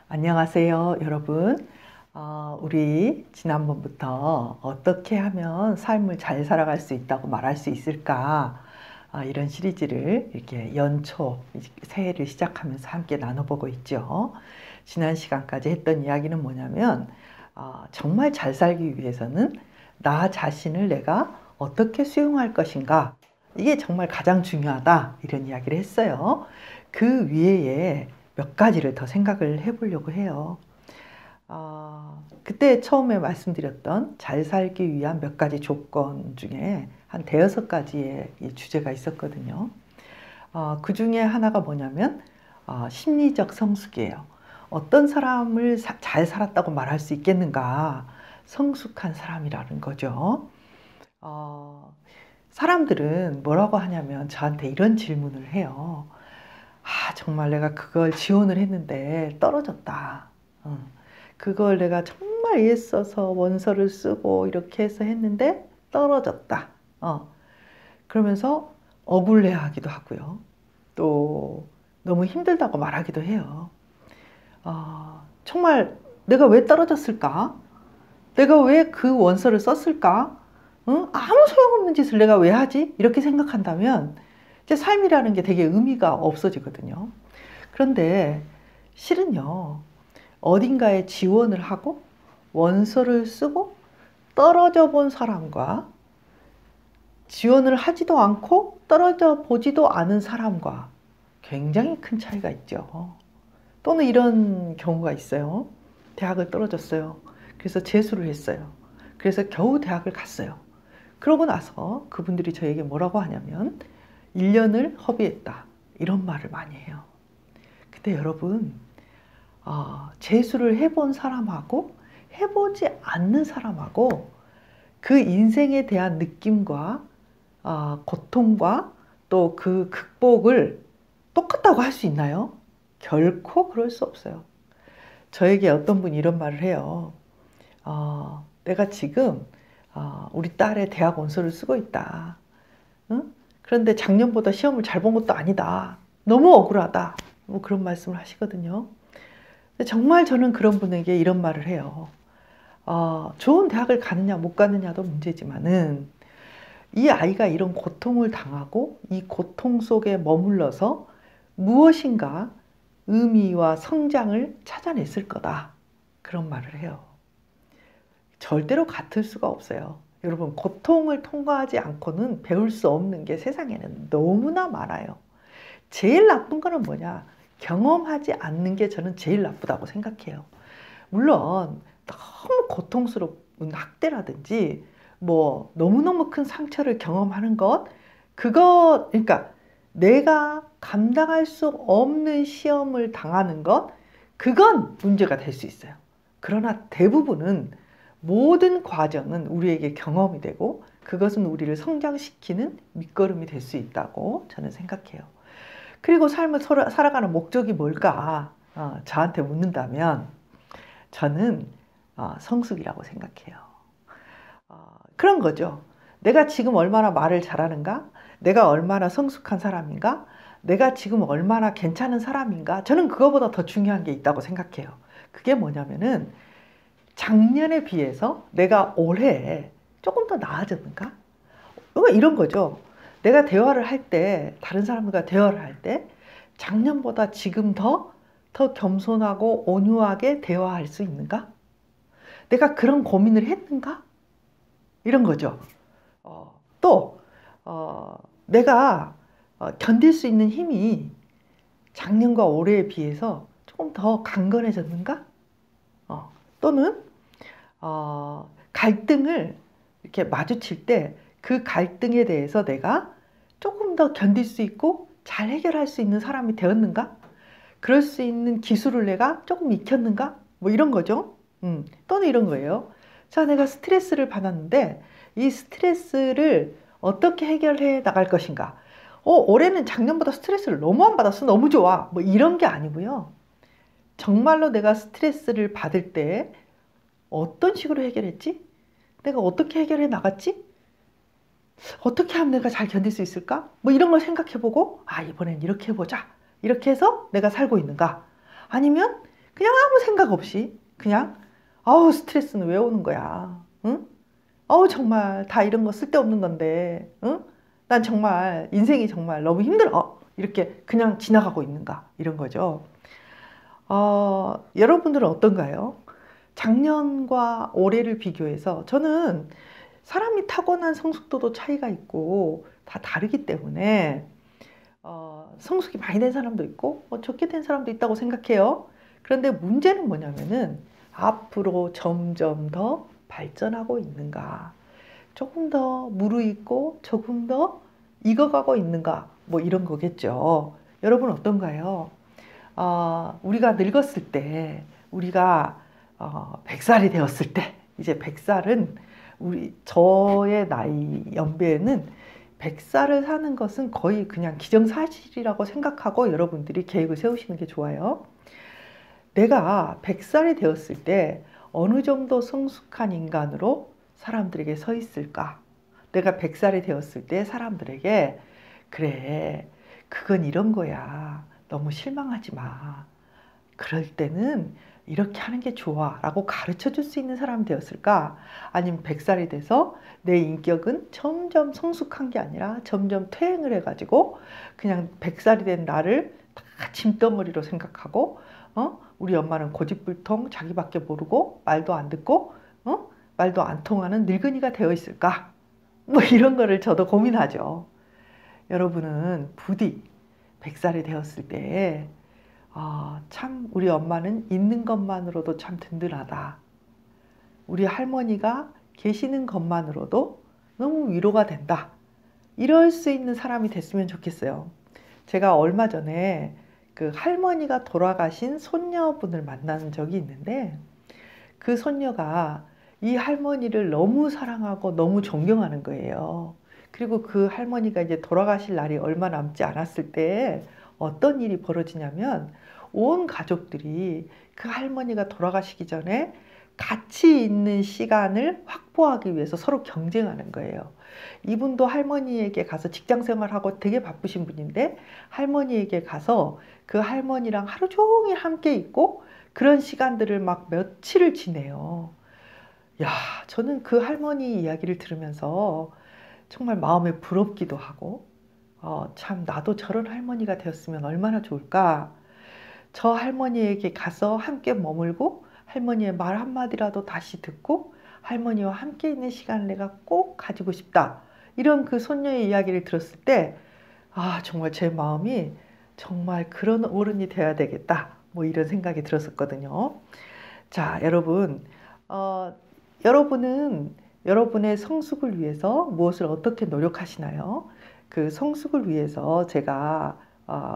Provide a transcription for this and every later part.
안녕하세요, 여러분. 우리 지난번부터 어떻게 하면 삶을 잘 살아갈 수 있다고 말할 수 있을까? 이런 시리즈를 이렇게 연초 새해를 시작하면서 함께 나눠보고 있죠. 지난 시간까지 했던 이야기는 뭐냐면 정말 잘 살기 위해서는 나 자신을 내가 어떻게 수용할 것인가? 이게 정말 가장 중요하다, 이런 이야기를 했어요. 그 위에 몇 가지를 더 생각을 해보려고 해요. 그때 처음에 말씀드렸던 잘 살기 위한 몇 가지 조건 중에 한 대여섯 가지의 주제가 있었거든요. 그 중에 하나가 뭐냐면 심리적 성숙이에요. 어떤 사람을 잘 살았다고 말할 수 있겠는가? 성숙한 사람이라는 거죠. 사람들은 뭐라고 하냐면 저한테 이런 질문을 해요. 정말 내가 그걸 지원을 했는데 떨어졌다. 그걸 내가 정말 애써서 원서를 쓰고 이렇게 해서 했는데 떨어졌다. 그러면서 억울해하기도 하고요. 또 너무 힘들다고 말하기도 해요. 정말 내가 왜 떨어졌을까? 내가 왜 그 원서를 썼을까? 아무 소용없는 짓을 내가 왜 하지? 이렇게 생각한다면 이제 삶이라는 게 되게 의미가 없어지거든요. 그런데 실은요, 어딘가에 지원을 하고 원서를 쓰고 떨어져 본 사람과 지원을 하지도 않고 떨어져 보지도 않은 사람과 굉장히 큰 차이가 있죠. 또는 이런 경우가 있어요. 대학을 떨어졌어요. 그래서 재수를 했어요. 그래서 겨우 대학을 갔어요. 그러고 나서 그분들이 저에게 뭐라고 하냐면 1년을 허비했다, 이런 말을 많이 해요. 근데 여러분, 재수를 해본 사람하고 해보지 않는 사람하고 그 인생에 대한 느낌과 고통과 또 그 극복을 똑같다고 할 수 있나요? 결코 그럴 수 없어요. 저에게 어떤 분이 이런 말을 해요. 내가 지금 우리 딸의 대학 원서를 쓰고 있다. 응? 그런데 작년보다 시험을 잘 본 것도 아니다. 너무 억울하다. 뭐 그런 말씀을 하시거든요. 근데 정말 저는 그런 분에게 이런 말을 해요. 좋은 대학을 가느냐 못 가느냐도 문제지만은 이 아이가 이런 고통을 당하고 이 고통 속에 머물러서 무엇인가 의미와 성장을 찾아냈을 거다, 그런 말을 해요. 절대로 같을 수가 없어요. 여러분, 고통을 통과하지 않고는 배울 수 없는 게 세상에는 너무나 많아요. 제일 나쁜 거는 뭐냐? 경험하지 않는 게 저는 제일 나쁘다고 생각해요. 물론 너무 고통스러운 학대라든지 뭐 너무너무 큰 상처를 경험하는 것, 그러니까 내가 감당할 수 없는 시험을 당하는 것, 그건 문제가 될 수 있어요. 그러나 대부분은 모든 과정은 우리에게 경험이 되고 그것은 우리를 성장시키는 밑거름이 될 수 있다고 저는 생각해요. 그리고 삶을 살아가는 목적이 뭘까? 저한테 묻는다면 저는 성숙이라고 생각해요. 그런 거죠. 내가 지금 얼마나 말을 잘하는가? 내가 얼마나 성숙한 사람인가? 내가 지금 얼마나 괜찮은 사람인가? 저는 그거보다 더 중요한 게 있다고 생각해요. 그게 뭐냐면은 작년에 비해서 내가 올해 조금 더 나아졌는가? 이런 거죠. 내가 대화를 할 때, 다른 사람들과 대화를 할 때 작년보다 지금 더 겸손하고 온유하게 대화할 수 있는가? 내가 그런 고민을 했는가? 이런 거죠. 또 내가 견딜 수 있는 힘이 작년과 올해에 비해서 조금 더 강건해졌는가? 또는 갈등을 이렇게 마주칠 때 그 갈등에 대해서 내가 조금 더 견딜 수 있고 잘 해결할 수 있는 사람이 되었는가? 그럴 수 있는 기술을 내가 조금 익혔는가? 뭐 이런 거죠. 또는 이런 거예요. 자, 내가 스트레스를 받았는데 이 스트레스를 어떻게 해결해 나갈 것인가? 올해는 작년보다 스트레스를 너무 안 받았어. 너무 좋아. 뭐 이런 게 아니고요. 정말로 내가 스트레스를 받을 때 어떤 식으로 해결했지? 내가 어떻게 해결해 나갔지? 어떻게 하면 내가 잘 견딜 수 있을까? 뭐 이런 걸 생각해보고, 아, 이번엔 이렇게 해보자. 이렇게 해서 내가 살고 있는가? 아니면 그냥 아무 생각 없이 그냥, 아우, 스트레스는 왜 오는 거야? 응? 어우, 정말 다 이런 거 쓸데없는 건데, 응? 난 정말 인생이 정말 너무 힘들어. 이렇게 그냥 지나가고 있는가? 이런 거죠. 여러분들은 어떤가요? 작년과 올해를 비교해서 저는 사람이 타고난 성숙도도 차이가 있고 다 다르기 때문에 성숙이 많이 된 사람도 있고 적게 된 사람도 있다고 생각해요. 그런데 문제는 뭐냐면은 앞으로 점점 더 발전하고 있는가, 조금 더 무르익고 조금 더 익어가고 있는가, 뭐 이런 거겠죠. 여러분 어떤가요? 우리가 늙었을 때, 우리가 100살이 되었을 때, 이제 100살은 저의 나이 연배에는 100살을 사는 것은 거의 그냥 기정사실이라고 생각하고 여러분들이 계획을 세우시는 게 좋아요. 내가 100살이 되었을 때 어느 정도 성숙한 인간으로 사람들에게 서 있을까? 내가 100살이 되었을 때 사람들에게, 그래, 그건 이런 거야. 너무 실망하지 마. 그럴 때는 이렇게 하는 게 좋아 라고 가르쳐 줄 수 있는 사람이 되었을까? 아니면 100살이 돼서 내 인격은 점점 성숙한 게 아니라 점점 퇴행을 해가지고 그냥 100살이 된 나를 다 짐덩어리로 생각하고, 우리 엄마는 고집불통, 자기밖에 모르고 말도 안 듣고 말도 안 통하는 늙은이가 되어 있을까? 뭐 이런 거를 저도 고민하죠. 여러분은 부디 100살이 되었을 때 참 우리 엄마는 있는 것만으로도 참 든든하다. 우리 할머니가 계시는 것만으로도 너무 위로가 된다. 이럴 수 있는 사람이 됐으면 좋겠어요. 제가 얼마 전에 그 할머니가 돌아가신 손녀분을 만난 적이 있는데, 그 손녀가 이 할머니를 너무 사랑하고 너무 존경하는 거예요. 그리고 그 할머니가 이제 돌아가실 날이 얼마 남지 않았을 때 어떤 일이 벌어지냐면, 온 가족들이 그 할머니가 돌아가시기 전에 같이 있는 시간을 확보하기 위해서 서로 경쟁하는 거예요. 이분도 할머니에게 가서 직장 생활하고 되게 바쁘신 분인데, 할머니에게 가서 그 할머니랑 하루 종일 함께 있고 그런 시간들을 막 며칠을 지내요. 야, 저는 그 할머니 이야기를 들으면서 정말 마음에 부럽기도 하고, 참 나도 저런 할머니가 되었으면 얼마나 좋을까. 저 할머니에게 가서 함께 머물고 할머니의 말 한마디라도 다시 듣고 할머니와 함께 있는 시간을 내가 꼭 가지고 싶다. 이런 그 손녀의 이야기를 들었을 때, 정말 제 마음이 정말 그런 어른이 돼야 되겠다. 뭐 이런 생각이 들었었거든요. 자, 여러분, 여러분은 여러분의 성숙을 위해서 무엇을 어떻게 노력하시나요? 그 성숙을 위해서 제가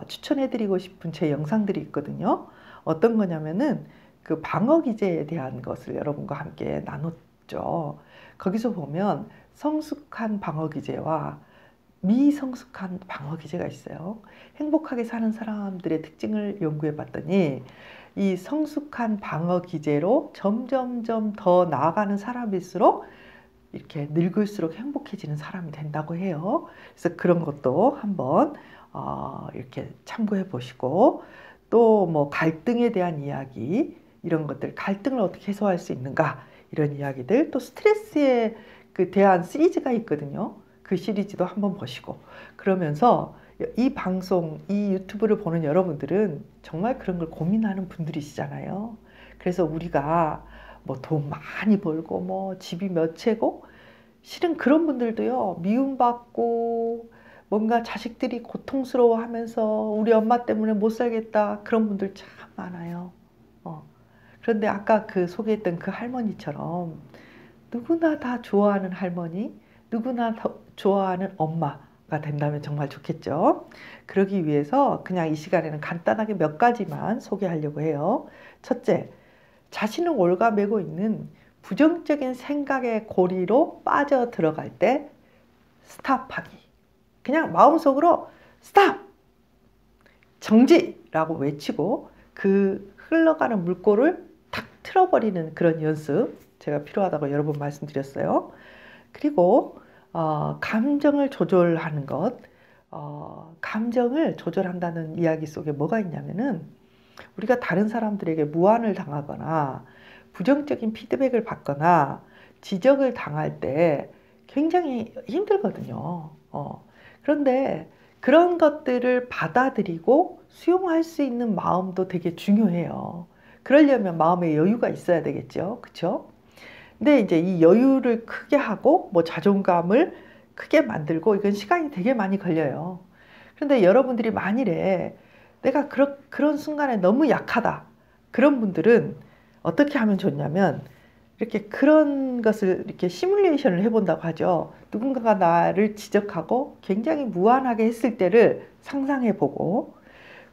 추천해드리고 싶은 제 영상들이 있거든요. 어떤 거냐면은 그 방어 기제에 대한 것을 여러분과 함께 나눴죠. 거기서 보면 성숙한 방어 기제와 미성숙한 방어 기제가 있어요. 행복하게 사는 사람들의 특징을 연구해 봤더니 이 성숙한 방어 기제로 점점점 더 나아가는 사람일수록 이렇게 늙을수록 행복해지는 사람이 된다고 해요. 그래서 그런 것도 한번 이렇게 참고해 보시고, 또 뭐 갈등에 대한 이야기, 이런 것들, 갈등을 어떻게 해소할 수 있는가, 이런 이야기들, 또 스트레스에 대한 시리즈가 있거든요. 그 시리즈도 한번 보시고, 그러면서 이 방송, 이 유튜브를 보는 여러분들은 정말 그런 걸 고민하는 분들이시잖아요. 그래서 우리가 뭐 돈 많이 벌고 뭐 집이 몇 채고, 실은 그런 분들도요, 미움받고 뭔가 자식들이 고통스러워하면서 우리 엄마 때문에 못 살겠다, 그런 분들 참 많아요. 그런데 아까 그 소개했던 그 할머니처럼 누구나 다 좋아하는 할머니, 누구나 다 좋아하는 엄마가 된다면 정말 좋겠죠. 그러기 위해서 그냥 이 시간에는 간단하게 몇 가지만 소개하려고 해요. 첫째, 자신을 옭아매고 있는 부정적인 생각의 고리로 빠져 들어갈 때 스탑하기. 그냥 마음속으로 스탑! 정지라고 외치고 그 흘러가는 물꼬를 탁 틀어버리는 그런 연습, 제가 필요하다고 여러 번 말씀드렸어요. 그리고 감정을 조절하는 것, 감정을 조절한다는 이야기 속에 뭐가 있냐면은 우리가 다른 사람들에게 무안을 당하거나 부정적인 피드백을 받거나 지적을 당할 때 굉장히 힘들거든요. 그런데 그런 것들을 받아들이고 수용할 수 있는 마음도 되게 중요해요. 그러려면 마음에 여유가 있어야 되겠죠. 그쵸? 근데 이제 이 여유를 크게 하고 뭐 자존감을 크게 만들고 이건 시간이 되게 많이 걸려요. 그런데 여러분들이 만일에 내가 그런 순간에 너무 약하다. 그런 분들은 어떻게 하면 좋냐면 이렇게 그런 것을 이렇게 시뮬레이션을 해본다고 하죠. 누군가가 나를 지적하고 굉장히 무안하게 했을 때를 상상해보고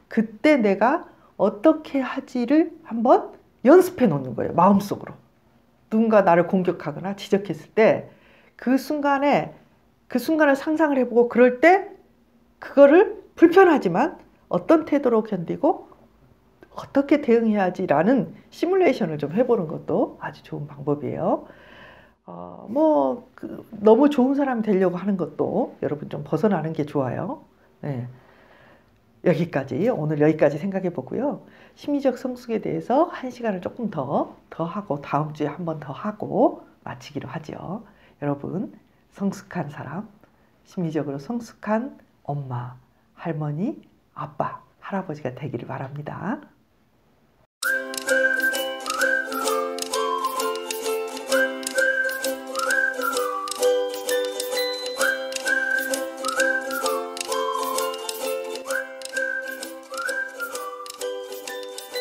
그때 내가 어떻게 하지를 한번 연습해 놓는 거예요. 마음속으로. 누군가 나를 공격하거나 지적했을 때 그 순간에 그 순간을 상상을 해보고 그럴 때 그거를 불편하지만 어떤 태도로 견디고 어떻게 대응해야지라는 시뮬레이션을 좀 해보는 것도 아주 좋은 방법이에요. 너무 좋은 사람이 되려고 하는 것도 여러분 좀 벗어나는 게 좋아요. 네. 오늘 여기까지 생각해 보고요. 심리적 성숙에 대해서 한 시간을 조금 더 하고 다음 주에 한 번 더 하고 마치기로 하죠. 여러분, 성숙한 사람, 심리적으로 성숙한 엄마, 할머니, 아빠, 할아버지가 되기를 바랍니다.